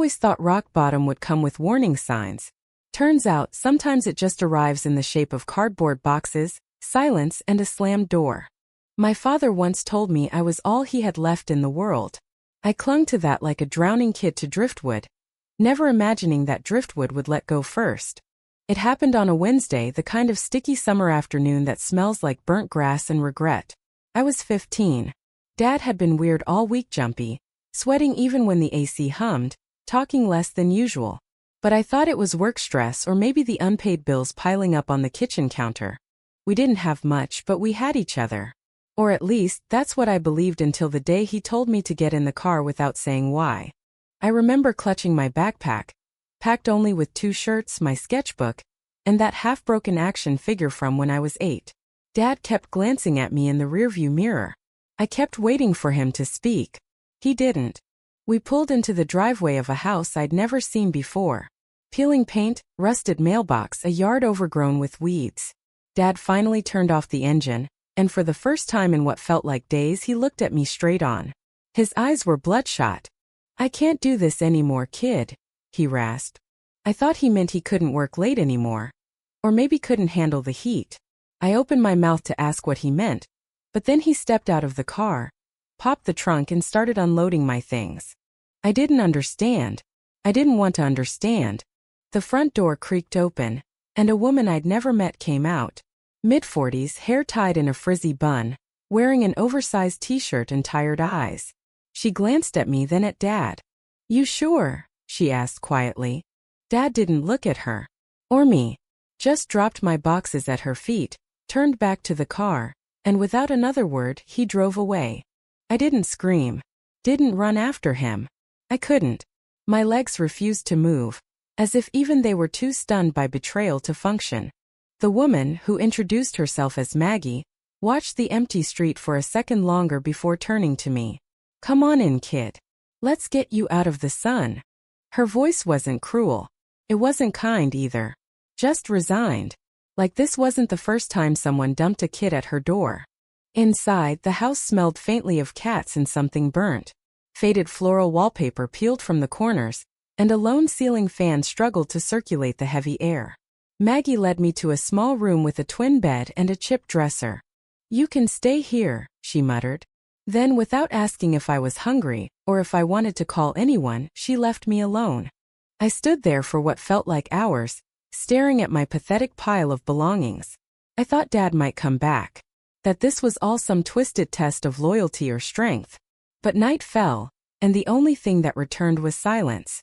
always thought rock bottom would come with warning signs. Turns out, sometimes it just arrives in the shape of cardboard boxes, silence, and a slammed door. My father once told me I was all he had left in the world. I clung to that like a drowning kid to driftwood, never imagining that driftwood would let go first. It happened on a Wednesday, the kind of sticky summer afternoon that smells like burnt grass and regret. I was 15. Dad had been weird all week, jumpy, sweating even when the AC hummed, talking less than usual. But I thought it was work stress or maybe the unpaid bills piling up on the kitchen counter. We didn't have much, but we had each other. Or at least, that's what I believed until the day he told me to get in the car without saying why. I remember clutching my backpack, packed only with 2 shirts, my sketchbook, and that half-broken action figure from when I was 8. Dad kept glancing at me in the rearview mirror. I kept waiting for him to speak. He didn't. We pulled into the driveway of a house I'd never seen before. Peeling paint, rusted mailbox, a yard overgrown with weeds. Dad finally turned off the engine, and for the first time in what felt like days he looked at me straight on. His eyes were bloodshot. "I can't do this anymore, kid," he rasped. I thought he meant he couldn't work late anymore. Or maybe couldn't handle the heat. I opened my mouth to ask what he meant, but then he stepped out of the car, popped the trunk and started unloading my things. I didn't understand. I didn't want to understand. The front door creaked open, and a woman I'd never met came out. Mid-40s, hair tied in a frizzy bun, wearing an oversized t-shirt and tired eyes. She glanced at me, then at Dad. "You sure?" she asked quietly. Dad didn't look at her. Or me. Just dropped my boxes at her feet, turned back to the car, and without another word, he drove away. I didn't scream. Didn't run after him. I couldn't. My legs refused to move, as if even they were too stunned by betrayal to function. The woman, who introduced herself as Maggie, watched the empty street for a second longer before turning to me. "Come on in, kid. Let's get you out of the sun." Her voice wasn't cruel. It wasn't kind either. Just resigned. Like this wasn't the first time someone dumped a kid at her door. Inside, the house smelled faintly of cats and something burnt. Faded floral wallpaper peeled from the corners, and a lone ceiling fan struggled to circulate the heavy air. Maggie led me to a small room with a twin bed and a chip dresser. "You can stay here," she muttered. Then, without asking if I was hungry, or if I wanted to call anyone, she left me alone. I stood there for what felt like hours, staring at my pathetic pile of belongings. I thought Dad might come back. That this was all some twisted test of loyalty or strength. But night fell, and the only thing that returned was silence.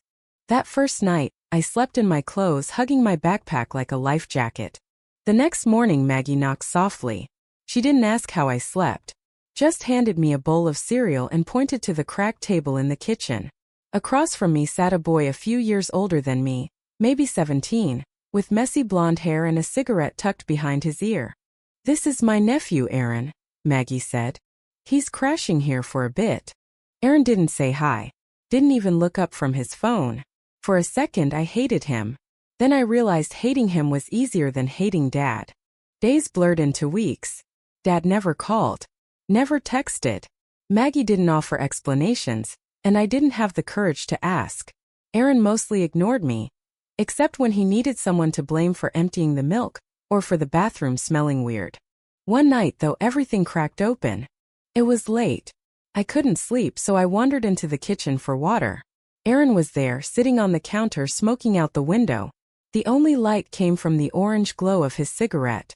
That first night, I slept in my clothes, hugging my backpack like a life jacket. The next morning, Maggie knocked softly. She didn't ask how I slept. Just handed me a bowl of cereal and pointed to the cracked table in the kitchen. Across from me sat a boy a few years older than me, maybe 17, with messy blonde hair and a cigarette tucked behind his ear. "This is my nephew, Aaron," Maggie said. "He's crashing here for a bit." Aaron didn't say hi, didn't even look up from his phone. For a second I hated him. Then I realized hating him was easier than hating Dad. Days blurred into weeks. Dad never called. Never texted. Maggie didn't offer explanations, and I didn't have the courage to ask. Aaron mostly ignored me, except when he needed someone to blame for emptying the milk, or for the bathroom smelling weird. One night, though, everything cracked open. It was late. I couldn't sleep, so I wandered into the kitchen for water. Aaron was there, sitting on the counter, smoking out the window. The only light came from the orange glow of his cigarette.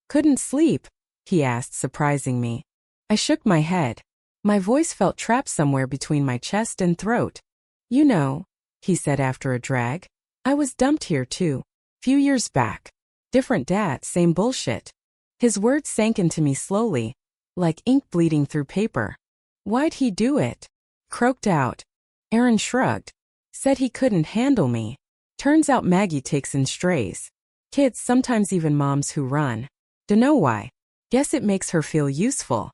"Couldn't sleep?" he asked, surprising me. I shook my head. My voice felt trapped somewhere between my chest and throat. "You know," he said after a drag. "I was dumped here too. Few years back. Different dad, same bullshit." His words sank into me slowly, like ink bleeding through paper. "Why'd he do it?" Croaked out. Aaron shrugged. Said he couldn't handle me. Turns out Maggie takes in strays. Kids, sometimes even moms who run. Dunno why. Guess it makes her feel useful.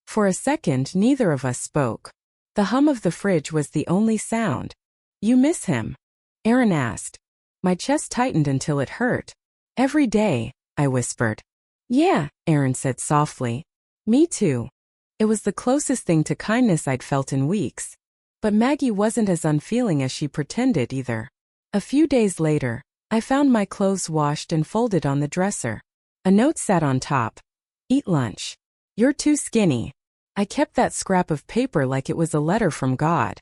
For a second, neither of us spoke. The hum of the fridge was the only sound. "You miss him?" Aaron asked. My chest tightened until it hurt. "Every day," I whispered. "Yeah," Aaron said softly. "Me too." It was the closest thing to kindness I'd felt in weeks. But Maggie wasn't as unfeeling as she pretended either. A few days later, I found my clothes washed and folded on the dresser. A note sat on top. Eat lunch. You're too skinny. I kept that scrap of paper like it was a letter from God.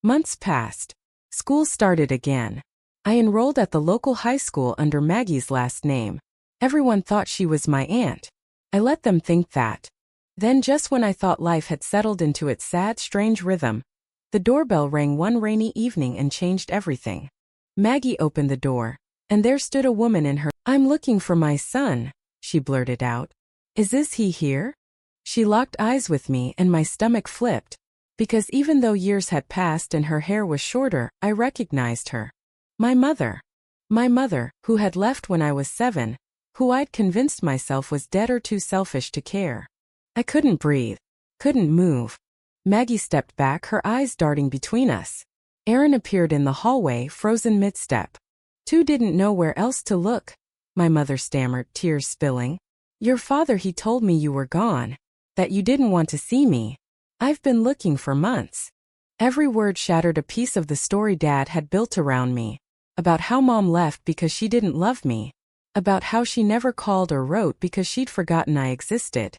Months passed. School started again. I enrolled at the local high school under Maggie's last name. Everyone thought she was my aunt. I let them think that. Then just when I thought life had settled into its sad, strange rhythm, the doorbell rang one rainy evening and changed everything. Maggie opened the door, and there stood a woman in her. "I'm looking for my son," she blurted out. "Is he here?" She locked eyes with me and my stomach flipped, because even though years had passed and her hair was shorter, I recognized her. My mother. My mother, who had left when I was 7, who I'd convinced myself was dead or too selfish to care. I couldn't breathe. Couldn't move. Maggie stepped back, her eyes darting between us. Aaron appeared in the hallway, frozen mid-step. "Two didn't know where else to look," my mother stammered, tears spilling. "Your father, he told me you were gone. That you didn't want to see me. I've been looking for months." Every word shattered a piece of the story Dad had built around me. About how Mom left because she didn't love me. About how she never called or wrote because she'd forgotten I existed.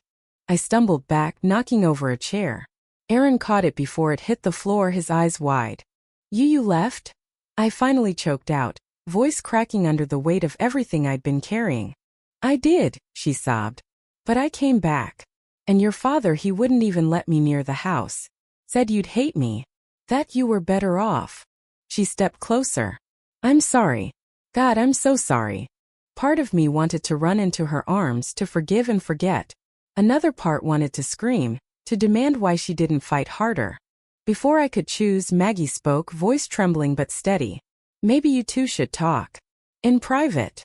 I stumbled back, knocking over a chair. Aaron caught it before it hit the floor, his eyes wide. You left?" I finally choked out, voice cracking under the weight of everything I'd been carrying. "I did," she sobbed. "But I came back. And your father, he wouldn't even let me near the house. Said you'd hate me. That you were better off." She stepped closer. "I'm sorry. God, I'm so sorry." Part of me wanted to run into her arms, to forgive and forget. Another part wanted to scream, to demand why she didn't fight harder. Before I could choose, Maggie spoke, voice trembling but steady. "Maybe you two should talk. In private."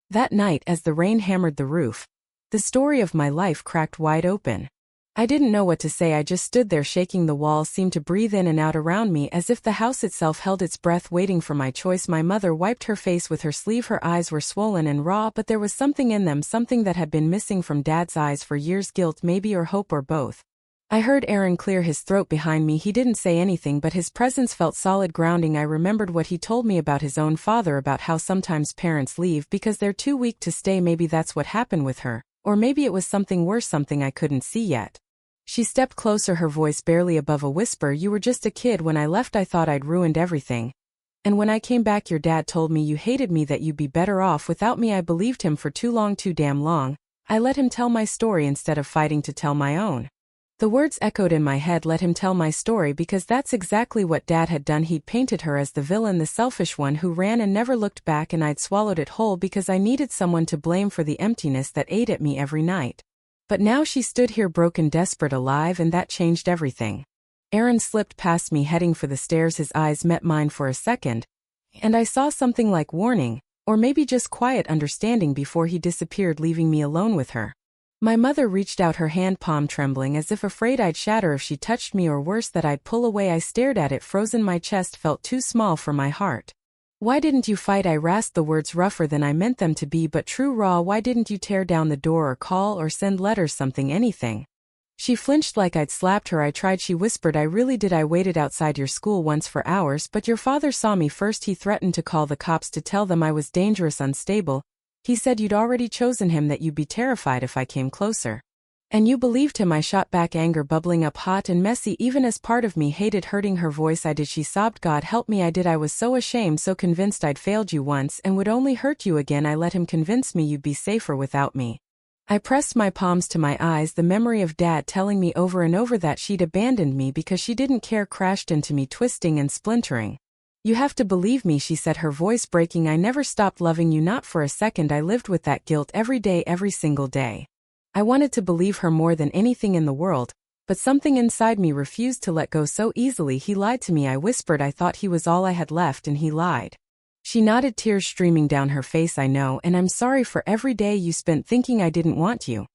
That night, as the rain hammered the roof, the story of my life cracked wide open. I didn't know what to say. I just stood there shaking. The walls seemed to breathe in and out around me as if the house itself held its breath, waiting for my choice. My mother wiped her face with her sleeve. Her eyes were swollen and raw, but there was something in them, something that had been missing from Dad's eyes for years. Guilt maybe, or hope, or both. I heard Aaron clear his throat behind me. He didn't say anything, but his presence felt solid, grounding. I remembered what he told me about his own father, about how sometimes parents leave because they're too weak to stay. Maybe that's what happened with her, or maybe it was something worse, something I couldn't see yet. She stepped closer, her voice barely above a whisper. "You were just a kid when I left. I thought I'd ruined everything. And when I came back, your dad told me you hated me, that you'd be better off without me. I believed him for too long, too damn long. I let him tell my story instead of fighting to tell my own." The words echoed in my head, let him tell my story, because that's exactly what Dad had done. He'd painted her as the villain, the selfish one who ran and never looked back, and I'd swallowed it whole because I needed someone to blame for the emptiness that ate at me every night. But now she stood here, broken, desperate, alive, and that changed everything. Aaron slipped past me, heading for the stairs. His eyes met mine for a second, and I saw something like warning, or maybe just quiet understanding, before he disappeared, leaving me alone with her. My mother reached out, her hand palm trembling, as if afraid I'd shatter if she touched me, or worse, that I'd pull away. I stared at it, frozen. My chest felt too small for my heart. "Why didn't you fight?" I rasped, the words rougher than I meant them to be, but true, raw. "Why didn't you tear down the door, or call, or send letters, something, anything?" She flinched like I'd slapped her. "I tried," she whispered. "I really did. I waited outside your school once for hours, but your father saw me first. He threatened to call the cops, to tell them I was dangerous, unstable. He said you'd already chosen him, that you'd be terrified if I came closer. And you believed him." I shot back, anger bubbling up, hot and messy, even as part of me hated hurting her voice. "I did," she sobbed. "God help me, I did. I was so ashamed, so convinced I'd failed you once and would only hurt you again. I let him convince me you'd be safer without me." I pressed my palms to my eyes. The memory of Dad telling me over and over that she'd abandoned me because she didn't care crashed into me, twisting and splintering. "You have to believe me," she said, her voice breaking. "I never stopped loving you, not for a second. I lived with that guilt every day, every single day." I wanted to believe her more than anything in the world, but something inside me refused to let go so easily. "He lied to me," I whispered. "I thought he was all I had left, and he lied." She nodded, tears streaming down her face. "I know, and I'm sorry for every day you spent thinking I didn't want you."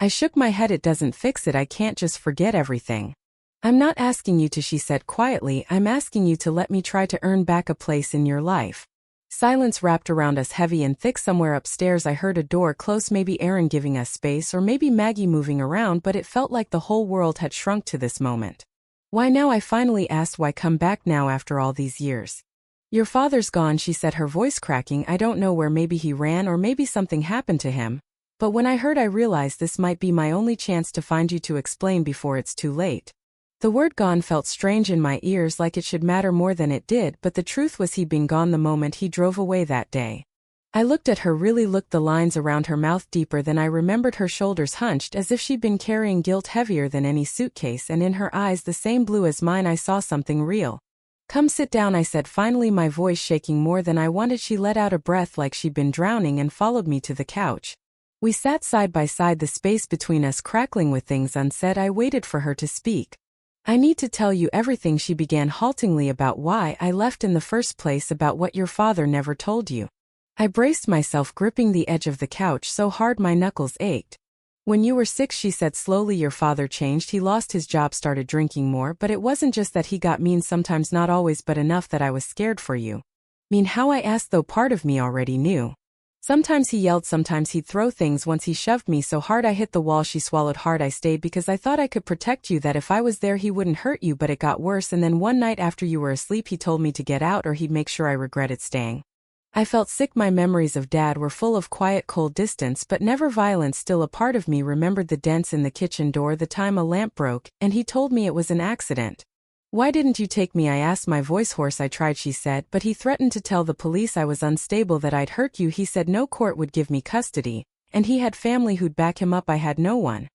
I shook my head. "It doesn't fix it. I can't just forget everything." "I'm not asking you to," she said quietly. "I'm asking you to let me try to earn back a place in your life." Silence wrapped around us, heavy and thick. Somewhere upstairs I heard a door close, maybe Aaron giving us space, or maybe Maggie moving around, but it felt like the whole world had shrunk to this moment. Why now? I finally asked. Why come back now after all these years? Your father's gone, she said, her voice cracking. I don't know where. Maybe he ran or maybe something happened to him. But when I heard, I realized this might be my only chance to find you to explain before it's too late. The word gone felt strange in my ears, like it should matter more than it did, but the truth was he'd been gone the moment he drove away that day. I looked at her, really looked, the lines around her mouth deeper than I remembered, her shoulders hunched as if she'd been carrying guilt heavier than any suitcase, and in her eyes, the same blue as mine, I saw something real. Come sit down, I said finally, my voice shaking more than I wanted. She let out a breath like she'd been drowning and followed me to the couch. We sat side by side, the space between us crackling with things unsaid. I waited for her to speak. I need to tell you everything, she began haltingly, about why I left in the first place, about what your father never told you. I braced myself, gripping the edge of the couch so hard my knuckles ached. When you were 6, she said slowly, your father changed. He lost his job, started drinking more, but it wasn't just that. He got mean sometimes, not always, but enough that I was scared for you. Mean how? I asked, though part of me already knew. Sometimes he yelled, sometimes he'd throw things. Once he shoved me so hard I hit the wall. She swallowed hard. I stayed because I thought I could protect you, that if I was there he wouldn't hurt you, but it got worse. And then one night after you were asleep he told me to get out or he'd make sure I regretted staying. I felt sick. My memories of Dad were full of quiet, cold distance, but never violence. Still, a part of me remembered the dents in the kitchen door, the time a lamp broke, and he told me it was an accident. Why didn't you take me? I asked, my voice hoarse. I tried, she said, but he threatened to tell the police I was unstable, that I'd hurt you. He said no court would give me custody, and he had family who'd back him up. I had no one.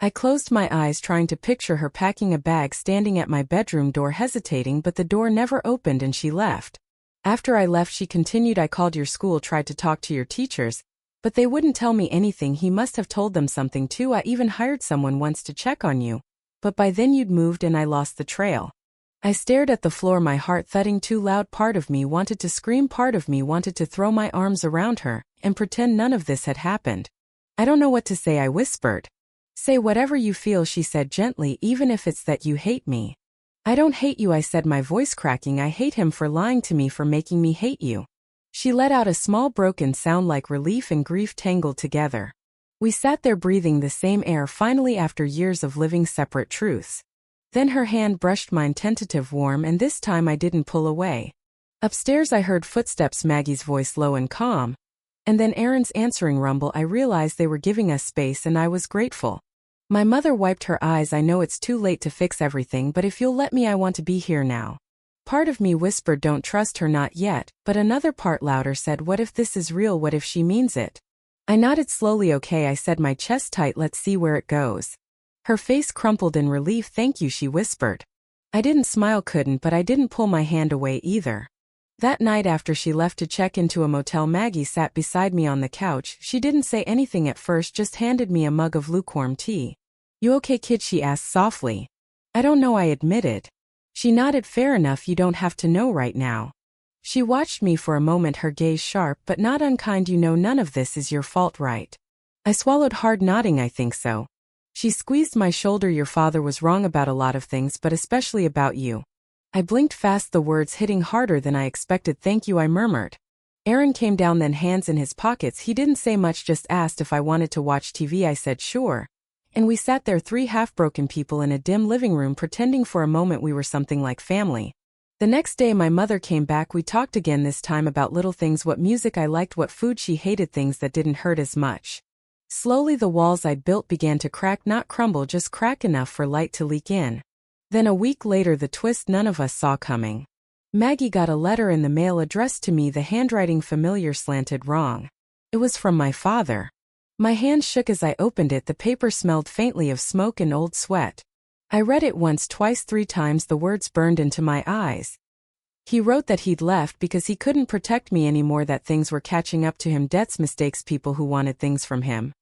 I closed my eyes, trying to picture her packing a bag, standing at my bedroom door, hesitating, but the door never opened and she left. After I left, she continued, I called your school, tried to talk to your teachers, but they wouldn't tell me anything. He must have told them something too. I even hired someone once to check on you, but by then you'd moved and I lost the trail. I stared at the floor, my heart thudding too loud. Part of me wanted to scream, part of me wanted to throw my arms around her and pretend none of this had happened. I don't know what to say, I whispered. Say whatever you feel, she said gently, even if it's that you hate me. I don't hate you, I said, my voice cracking. I hate him for lying to me, for making me hate you. She let out a small broken sound, like relief and grief tangled together. We sat there breathing the same air, finally, after years of living separate truths. Then her hand brushed mine, tentative, warm, and this time I didn't pull away. Upstairs I heard footsteps, Maggie's voice low and calm, and then Aaron's answering rumble. I realized they were giving us space and I was grateful. My mother wiped her eyes. I know it's too late to fix everything, but if you'll let me, I want to be here now. Part of me whispered, don't trust her, not yet, but another part louder said, what if this is real? What if she means it? I nodded slowly. Okay, I said, my chest tight, let's see where it goes. Her face crumpled in relief. Thank you, she whispered. I didn't smile, couldn't, but I didn't pull my hand away either. That night after she left to check into a motel, Maggie sat beside me on the couch. She didn't say anything at first, just handed me a mug of lukewarm tea. You okay, kid? She asked softly. I don't know, I admitted. She nodded. Fair enough, you don't have to know right now. She watched me for a moment, her gaze sharp but not unkind. You know, none of this is your fault, right? I swallowed hard, nodding, I think so. She squeezed my shoulder. Your father was wrong about a lot of things, but especially about you. I blinked fast, the words hitting harder than I expected. Thank you, I murmured. Aaron came down then, hands in his pockets. He didn't say much, just asked if I wanted to watch TV. I said sure. And we sat there, 3 half-broken people in a dim living room, pretending for a moment we were something like family. The next day my mother came back. We talked again, this time about little things, what music I liked, what food she hated, things that didn't hurt as much. Slowly the walls I'd built began to crack, not crumble, just crack enough for light to leak in. Then a week later, the twist none of us saw coming. Maggie got a letter in the mail addressed to me, the handwriting familiar, slanted wrong. It was from my father. My hand shook as I opened it. The paper smelled faintly of smoke and old sweat. I read it once, twice, 3 times. The words burned into my eyes. He wrote that he'd left because he couldn't protect me anymore, that things were catching up to him, debts, mistakes, people who wanted things from him.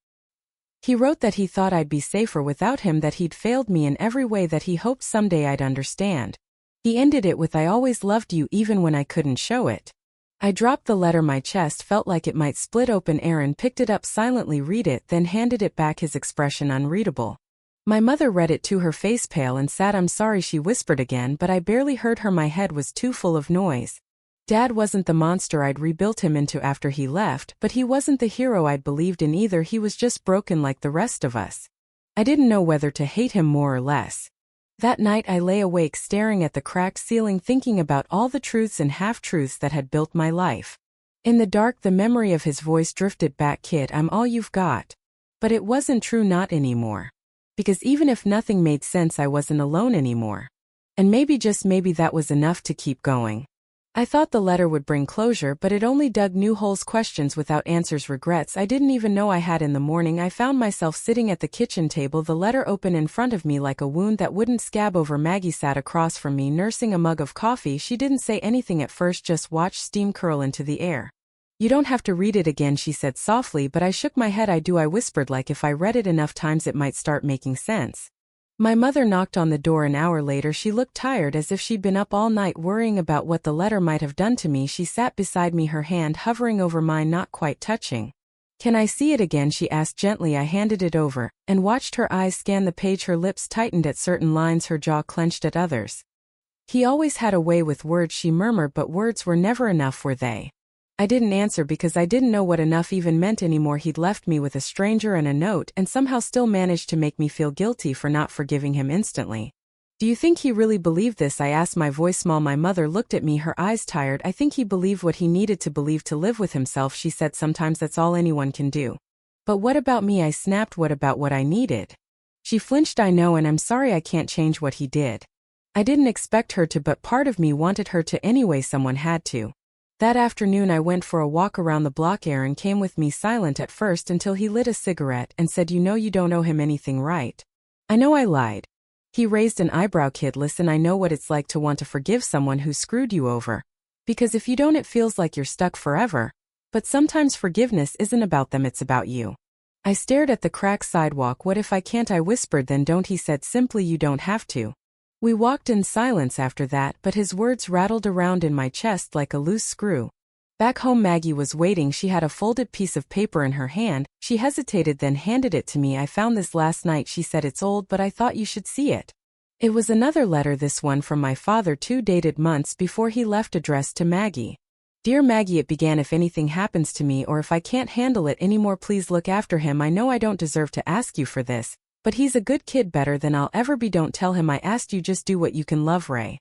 He wrote that he thought I'd be safer without him, that he'd failed me in every way, that he hoped someday I'd understand. He ended it with, I always loved you, even when I couldn't show it. I dropped the letter. My chest felt like it might split open. Aaron picked it up silently, read it, then handed it back, his expression unreadable. My mother read it too, her face pale and sad. I'm sorry, she whispered again, but I barely heard her. My head was too full of noise. Dad wasn't the monster I'd rebuilt him into after he left, but he wasn't the hero I'd believed in either. He was just broken like the rest of us. I didn't know whether to hate him more or less. That night I lay awake staring at the cracked ceiling thinking about all the truths and half-truths that had built my life. In the dark the memory of his voice drifted back, "Kid, I'm all you've got." But it wasn't true, not anymore. Because even if nothing made sense, I wasn't alone anymore. And maybe, just maybe, that was enough to keep going. I thought the letter would bring closure, but it only dug new holes, questions without answers, regrets I didn't even know I had. In the morning I found myself sitting at the kitchen table, the letter open in front of me like a wound that wouldn't scab over. Maggie sat across from me, nursing a mug of coffee. She didn't say anything at first, just watched steam curl into the air. "You don't have to read it again," she said softly, but I shook my head. "I do," I whispered, "like if I read it enough times it might start making sense." My mother knocked on the door an hour later. She looked tired, as if she'd been up all night worrying about what the letter might have done to me. She sat beside me, her hand hovering over mine, not quite touching. "Can I see it again?" she asked gently. I handed it over, and watched her eyes scan the page. Her lips tightened at certain lines, her jaw clenched at others. "He always had a way with words," she murmured, "but words were never enough, were they?" I didn't answer because I didn't know what enough even meant anymore. He'd left me with a stranger and a note, and somehow still managed to make me feel guilty for not forgiving him instantly. "Do you think he really believed this?" I asked, my voice small. My mother looked at me, her eyes tired. "I think he believed what he needed to believe to live with himself," she said. "Sometimes that's all anyone can do." "But what about me?" I snapped. "What about what I needed?" She flinched. "I know, and I'm sorry I can't change what he did." I didn't expect her to, but part of me wanted her to anyway. Someone had to. That afternoon I went for a walk around the block. Aaron came with me, silent at first until he lit a cigarette and said, "You know you don't owe him anything, right?" I know I lied. He raised an eyebrow. "Kid, listen, I know what it's like to want to forgive someone who screwed you over. Because if you don't, it feels like you're stuck forever. But sometimes forgiveness isn't about them, it's about you." I stared at the cracked sidewalk. "What if I can't?" I whispered. "Then don't," he said simply. "You don't have to." We walked in silence after that, but his words rattled around in my chest like a loose screw. Back home Maggie was waiting. She had a folded piece of paper in her hand. She hesitated, then handed it to me. "I found this last night," she said. "It's old, but I thought you should see it." It was another letter, this one from my father too, dated months before he left, addressed to Maggie. "Dear Maggie," it began, "if anything happens to me or if I can't handle it anymore, please look after him. I know I don't deserve to ask you for this, but he's a good kid, better than I'll ever be. Don't tell him I asked you, just do what you can. Love, Ray."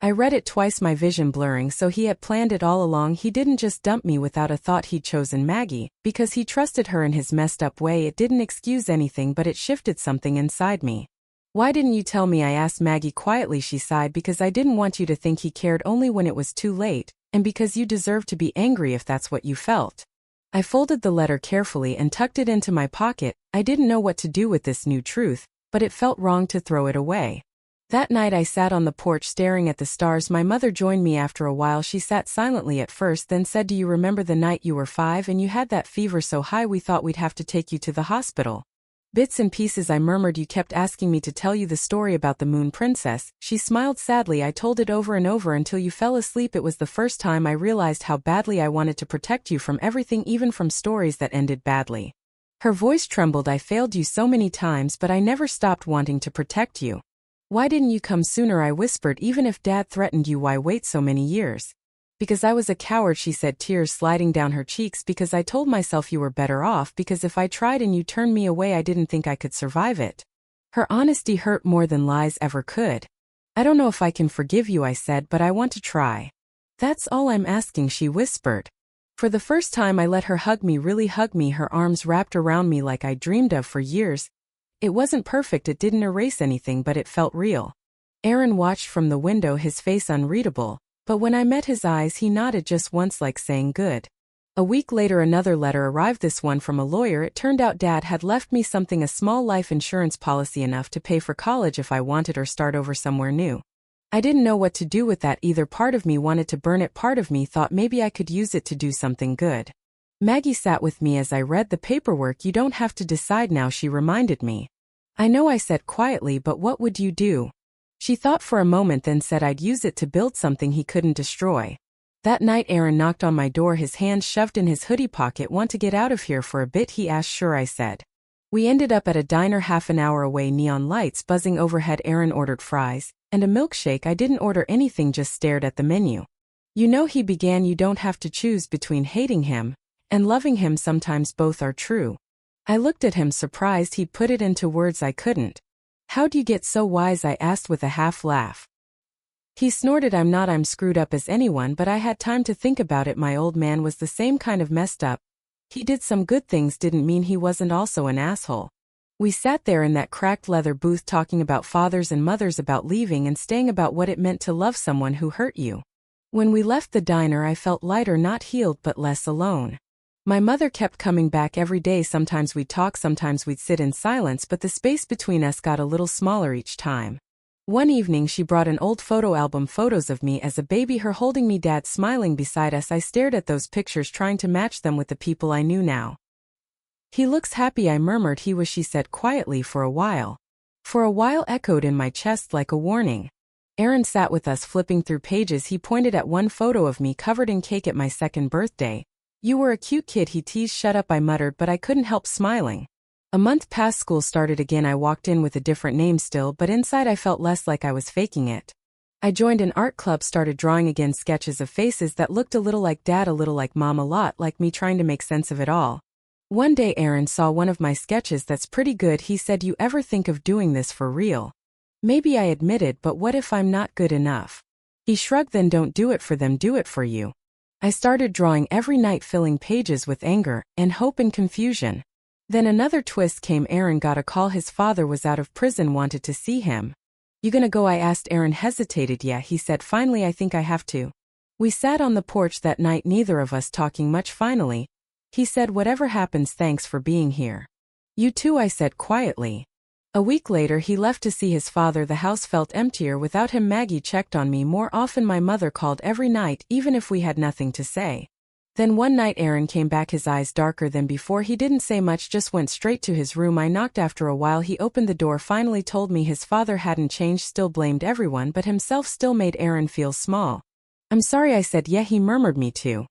I read it twice, my vision blurring. So he had planned it all along. He didn't just dump me without a thought. He'd chosen Maggie because he trusted her in his messed up way. It didn't excuse anything, but it shifted something inside me. "Why didn't you tell me?" I asked Maggie quietly. She sighed. "Because I didn't want you to think he cared only when it was too late, and because you deserve to be angry if that's what you felt." I folded the letter carefully and tucked it into my pocket. I didn't know what to do with this new truth, but it felt wrong to throw it away. That night I sat on the porch staring at the stars. My mother joined me after a while. She sat silently at first, then said, "Do you remember the night you were 5 and you had that fever so high we thought we'd have to take you to the hospital?" "Bits and pieces," I murmured. "You kept asking me to tell you the story about the Moon Princess." She smiled sadly. "I told it over and over until you fell asleep. It was the first time I realized how badly I wanted to protect you from everything, even from stories that ended badly." Her voice trembled. "I failed you so many times, but I never stopped wanting to protect you." "Why didn't you come sooner?" I whispered. "Even if Dad threatened you, why wait so many years?" "Because I was a coward," she said, tears sliding down her cheeks. "Because I told myself you were better off. Because if I tried and you turned me away, I didn't think I could survive it." Her honesty hurt more than lies ever could. "I don't know if I can forgive you," I said, "but I want to try." "That's all I'm asking," she whispered. For the first time I let her hug me, really hug me, her arms wrapped around me like I dreamed of for years. It wasn't perfect, it didn't erase anything, but it felt real. Aaron watched from the window, his face unreadable. But when I met his eyes, he nodded just once, like saying good. A week later another letter arrived, this one from a lawyer. It turned out Dad had left me something, a small life insurance policy, enough to pay for college if I wanted or start over somewhere new. I didn't know what to do with that either. Part of me wanted to burn it, part of me thought maybe I could use it to do something good. Maggie sat with me as I read the paperwork. "You don't have to decide now," she reminded me. "I know," I said quietly, "but what would you do?" She thought for a moment, then said, "I'd use it to build something he couldn't destroy." That night Aaron knocked on my door, his hands shoved in his hoodie pocket. "Want to get out of here for a bit?" he asked. "Sure," I said. We ended up at a diner half an hour away, neon lights buzzing overhead. Aaron ordered fries and a milkshake. I didn't order anything, just stared at the menu. "You know," he began, "you don't have to choose between hating him and loving him. Sometimes both are true." I looked at him surprised he'd put it into words I couldn't. How'd you get so wise? I asked with a half laugh. He snorted, I'm screwed up as anyone, but I had time to think about it. My old man was the same kind of messed up. He did some good things didn't mean he wasn't also an asshole. We sat there in that cracked leather booth talking about fathers and mothers, about leaving and staying, about what it meant to love someone who hurt you. When we left the diner I felt lighter, not healed but less alone. My mother kept coming back every day. Sometimes we'd talk, sometimes we'd sit in silence, but the space between us got a little smaller each time. One evening she brought an old photo album, photos of me as a baby, her holding me, Dad smiling beside us. I stared at those pictures, trying to match them with the people I knew now. He looks happy, I murmured. He was, she said quietly. For a while echoed in my chest like a warning. Aaron sat with us flipping through pages. He pointed at one photo of me covered in cake at my 2nd birthday. You were a cute kid, he teased. Shut up, I muttered, but I couldn't help smiling. A month passed, school started again. I walked in with a different name still, but inside I felt less like I was faking it. I joined an art club, started drawing again, sketches of faces that looked a little like Dad, a little like Mom, a lot like me, trying to make sense of it all. One day Aaron saw one of my sketches. That's pretty good, he said. You ever think of doing this for real? Maybe, I admitted, but what if I'm not good enough? He shrugged. Then don't do it for them, do it for you. I started drawing every night, filling pages with anger and hope and confusion. Then another twist came. Aaron got a call. His father was out of prison, wanted to see him. You gonna go? I asked. Aaron hesitated. Yeah, he said finally, I think I have to. We sat on the porch that night, neither of us talking much. Finally, he said, whatever happens, thanks for being here. You too, I said quietly. A week later he left to see his father. The house felt emptier without him. Maggie checked on me more often. My mother called every night, even if we had nothing to say. Then one night Aaron came back, his eyes darker than before. He didn't say much, just went straight to his room. I knocked. After a while he opened the door, finally told me his father hadn't changed, still blamed everyone but himself, still made Aaron feel small. I'm sorry, I said. Yeah, he murmured. Me too.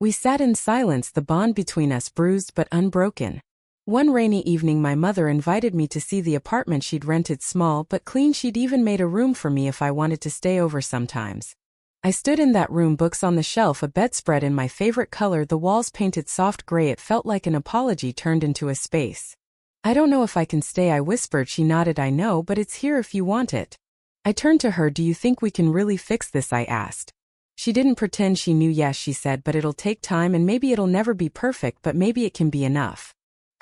We sat in silence, the bond between us bruised but unbroken. One rainy evening my mother invited me to see the apartment she'd rented, small but clean. She'd even made a room for me if I wanted to stay over sometimes. I stood in that room, books on the shelf, a bedspread in my favorite color, the walls painted soft gray. It felt like an apology turned into a space. I don't know if I can stay, I whispered. She nodded. I know, but it's here if you want it. I turned to her. Do you think we can really fix this? I asked. She didn't pretend she knew. Yes, she said, but it'll take time and maybe it'll never be perfect, but maybe it can be enough.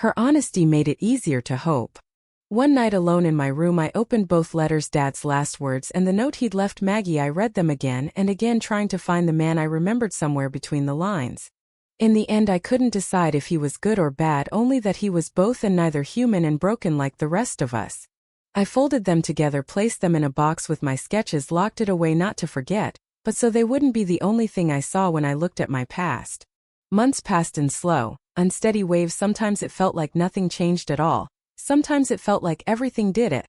Her honesty made it easier to hope. One night alone in my room I opened both letters, Dad's last words and the note he'd left Maggie. I read them again and again, trying to find the man I remembered somewhere between the lines. In the end I couldn't decide if he was good or bad, only that he was both and neither, human and broken like the rest of us. I folded them together, placed them in a box with my sketches, locked it away, not to forget, but so they wouldn't be the only thing I saw when I looked at my past. Months passed in slow, unsteady waves. Sometimes it felt like nothing changed at all. Sometimes it felt like everything did it.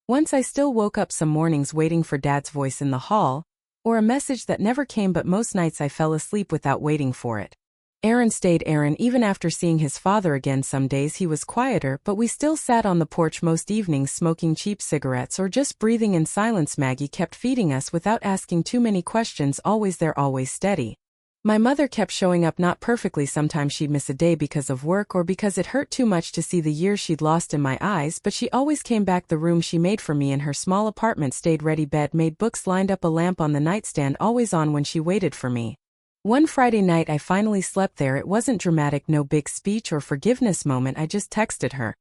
Once I still woke up some mornings waiting for Dad's voice in the hall, or a message that never came, but most nights I fell asleep without waiting for it. Aaron stayed Aaron even after seeing his father again. Some days he was quieter, but we still sat on the porch most evenings, smoking cheap cigarettes or just breathing in silence. Maggie kept feeding us without asking too many questions, always there, always steady. My mother kept showing up, not perfectly. Sometimes she'd miss a day because of work or because it hurt too much to see the years she'd lost in my eyes, but she always came back. The room she made for me in her small apartment stayed ready, bed made, books lined up, a lamp on the nightstand always on when she waited for me. One Friday night I finally slept there. It wasn't dramatic, no big speech or forgiveness moment. I just texted her,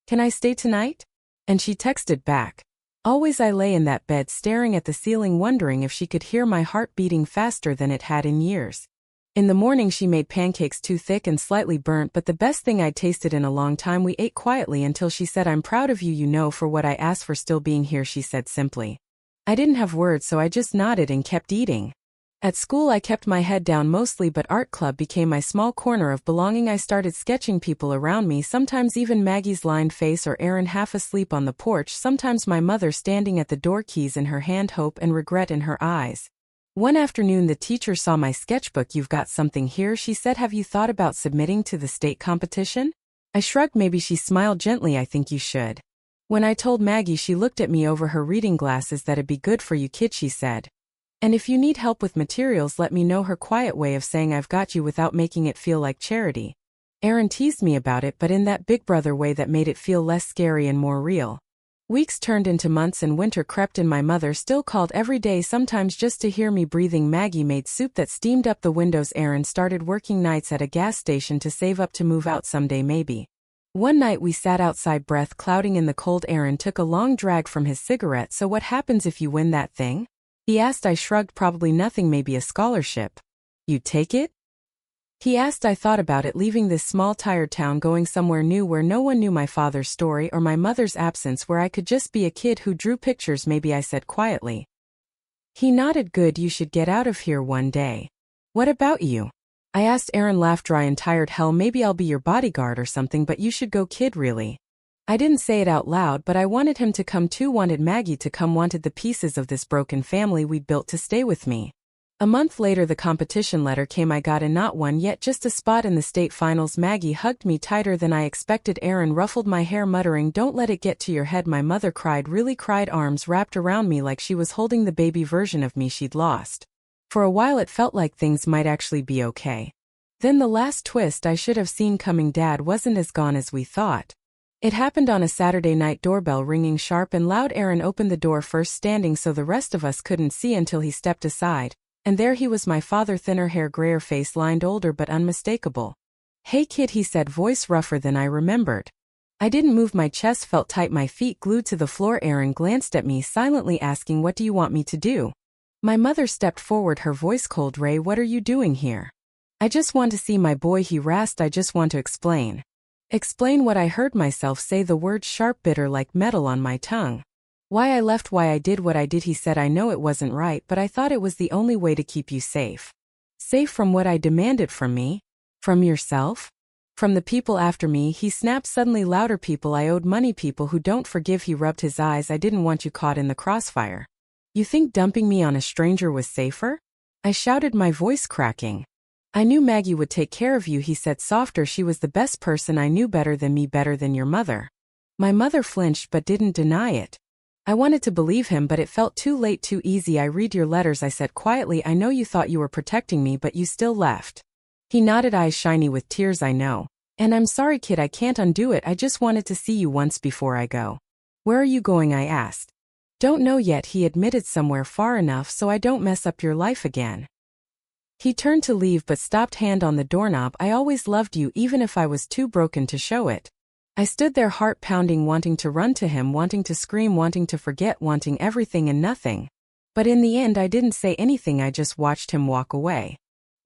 "Can I stay tonight?" And she texted back, "Always." I lay in that bed staring at the ceiling, wondering if she could hear my heart beating faster than it had in years. In the morning she made pancakes, too thick and slightly burnt, but the best thing I'd tasted in a long time. We ate quietly until she said, "I'm proud of you, you know, for what I asked, for still being here," she said simply. I didn't have words, so I just nodded and kept eating. At school I kept my head down mostly, but art club became my small corner of belonging. I started sketching people around me, sometimes even Maggie's lined face or Aaron half asleep on the porch, sometimes my mother standing at the door, keys in her hand, hope and regret in her eyes. One afternoon the teacher saw my sketchbook. "You've got something here," she said. "Have you thought about submitting to the state competition?" I shrugged. "Maybe." She smiled gently. "I think you should." When I told Maggie, she looked at me over her reading glasses. "That'd be good for you, kid," she said. "And if you need help with materials, let me know." Her quiet way of saying "I've got you" without making it feel like charity. Aaron teased me about it, but in that big brother way that made it feel less scary and more real. Weeks turned into months and winter crept in. My mother still called every day, sometimes just to hear me breathing. Maggie made soup that steamed up the windows. Aaron started working nights at a gas station to save up to move out someday maybe. One night we sat outside, breath clouding in the cold. Aaron took a long drag from his cigarette. So what happens if you win that thing? He asked. I shrugged. Probably nothing, maybe a scholarship. You'd take it? He asked. I thought about it, leaving this small tired town, going somewhere new where no one knew my father's story or my mother's absence, where I could just be a kid who drew pictures. Maybe, I said quietly. He nodded. Good, you should get out of here one day. What about you? I asked. Aaron laughed, dry and tired. Hell, maybe I'll be your bodyguard or something, but you should go, kid, really. I didn't say it out loud, but I wanted him to come too, wanted Maggie to come, wanted the pieces of this broken family we'd built to stay with me. A month later the competition letter came. I got in, not one yet, just a spot in the state finals. Maggie hugged me tighter than I expected. Aaron ruffled my hair, muttering, don't let it get to your head. My mother cried, really cried, arms wrapped around me like she was holding the baby version of me she'd lost. For a while it felt like things might actually be okay. Then the last twist I should have seen coming. Dad wasn't as gone as we thought. It happened on a Saturday night, doorbell ringing sharp and loud. Aaron opened the door first, standing so the rest of us couldn't see until he stepped aside. And there he was, my father, thinner hair, grayer face, lined, older but unmistakable. Hey kid, he said, voice rougher than I remembered. I didn't move. My chest felt tight, my feet glued to the floor. Aaron glanced at me, silently asking, what do you want me to do? My mother stepped forward, her voice cold. Ray, what are you doing here? I just want to see my boy, he rasped. I just want to explain. Explain what? I heard myself say the word, sharp, bitter, like metal on my tongue. Why I left, why I did what I did. He said, I know it wasn't right, but I thought it was the only way to keep you safe. Safe from what? I demanded. From me? From yourself? From the people after me? He snapped suddenly, louder. People I owed money, people who don't forgive. He rubbed his eyes. I didn't want you caught in the crossfire. You think dumping me on a stranger was safer? I shouted, my voice cracking. I knew Maggie would take care of you, he said softer. She was the best person I knew, better than me, better than your mother. My mother flinched but didn't deny it. I wanted to believe him, but it felt too late, too easy. I read your letters, I said quietly. I know you thought you were protecting me, but you still left. He nodded, eyes shiny with tears. I know. And I'm sorry, kid, I can't undo it. I just wanted to see you once before I go. Where are you going? I asked. Don't know yet, he admitted, somewhere far enough so I don't mess up your life again. He turned to leave but stopped, hand on the doorknob. I always loved you, even if I was too broken to show it. I stood there, heart pounding, wanting to run to him, wanting to scream, wanting to forget, wanting everything and nothing. But in the end I didn't say anything, I just watched him walk away.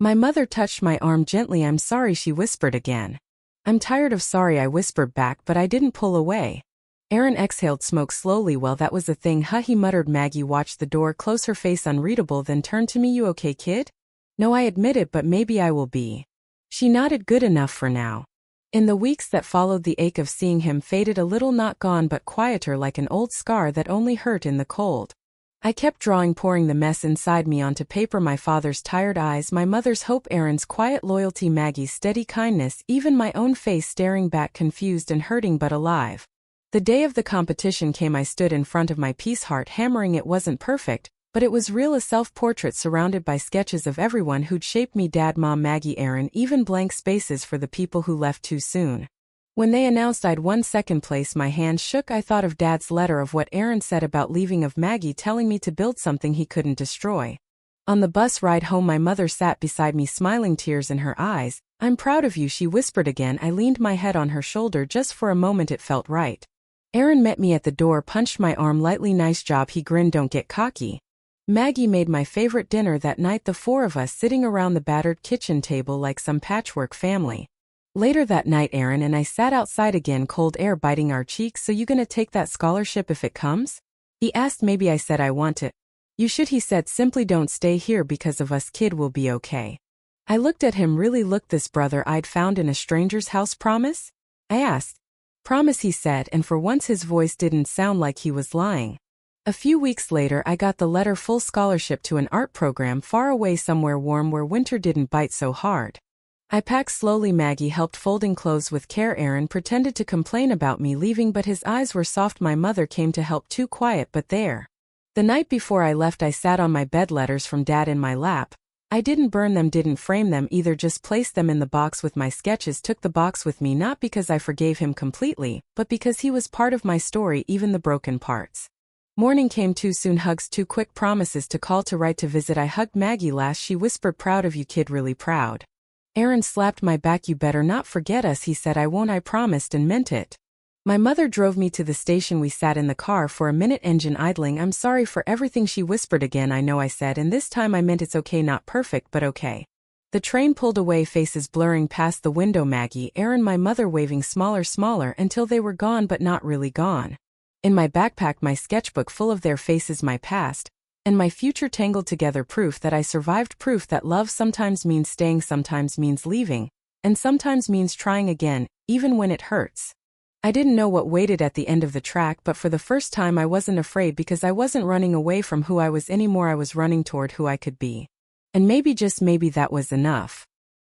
My mother touched my arm gently. I'm sorry, she whispered again. I'm tired of sorry, I whispered back, but I didn't pull away. Aaron exhaled smoke slowly. Well, that was the thing, huh, he muttered. Maggie watched the door close, her face unreadable, then turned to me. You okay, kid? No, I admitted, but maybe I will be. She nodded. Good enough for now. In the weeks that followed, the ache of seeing him faded a little, not gone but quieter, like an old scar that only hurt in the cold. I kept drawing, pouring the mess inside me onto paper. My father's tired eyes, my mother's hope, Aaron's quiet loyalty, Maggie's steady kindness, even my own face staring back, confused and hurting but alive. The day of the competition came. I stood in front of my piece, heart hammering. It wasn't perfect, but it was real, a self-portrait surrounded by sketches of everyone who'd shaped me: Dad, Mom, Maggie, Aaron, even blank spaces for the people who left too soon. When they announced I'd won second place, my hand shook. I thought of Dad's letter, of what Aaron said about leaving, of Maggie telling me to build something he couldn't destroy. On the bus ride home, my mother sat beside me, smiling, tears in her eyes. I'm proud of you, she whispered again. I leaned my head on her shoulder. Just for a moment it felt right. Aaron met me at the door, punched my arm lightly. Nice job, he grinned. Don't get cocky. Maggie made my favorite dinner that night, the four of us sitting around the battered kitchen table like some patchwork family. Later that night, Aaron and I sat outside again, cold air biting our cheeks. So you gonna take that scholarship if it comes? He asked. Maybe, I said. I want it. You should, he said simply. Don't stay here because of us, kid. We'll be okay. I looked at him. Really? Look, this brother I'd found in a stranger's house. Promise? I asked. Promise, he said, and for once his voice didn't sound like he was lying. A few weeks later I got the letter, full scholarship to an art program far away, somewhere warm where winter didn't bite so hard. I packed slowly. Maggie helped folding clothes with care. Aaron pretended to complain about me leaving, but his eyes were soft. My mother came to help, too quiet but there. The night before I left I sat on my bed, letters from Dad in my lap. I didn't burn them, didn't frame them either, just placed them in the box with my sketches, took the box with me not because I forgave him completely, but because he was part of my story, even the broken parts. Morning came too soon, hugs too quick, promises to call, to write, to visit. I hugged Maggie last, she whispered, proud of you kid, really proud. Aaron slapped my back, you better not forget us, he said. I won't, I promised and meant it. My mother drove me to the station, we sat in the car for a minute, engine idling. I'm sorry for everything, she whispered again. I know, I said, and this time I meant it's okay, not perfect, but okay. The train pulled away, faces blurring past the window, Maggie, Aaron, my mother waving, smaller, until they were gone but not really gone. In my backpack my sketchbook full of their faces, my past and my future tangled together, proof that I survived, proof that love sometimes means staying, sometimes means leaving, and sometimes means trying again, even when it hurts. I didn't know what waited at the end of the track, but for the first time I wasn't afraid, because I wasn't running away from who I was anymore, I was running toward who I could be. And maybe, just maybe, that was enough.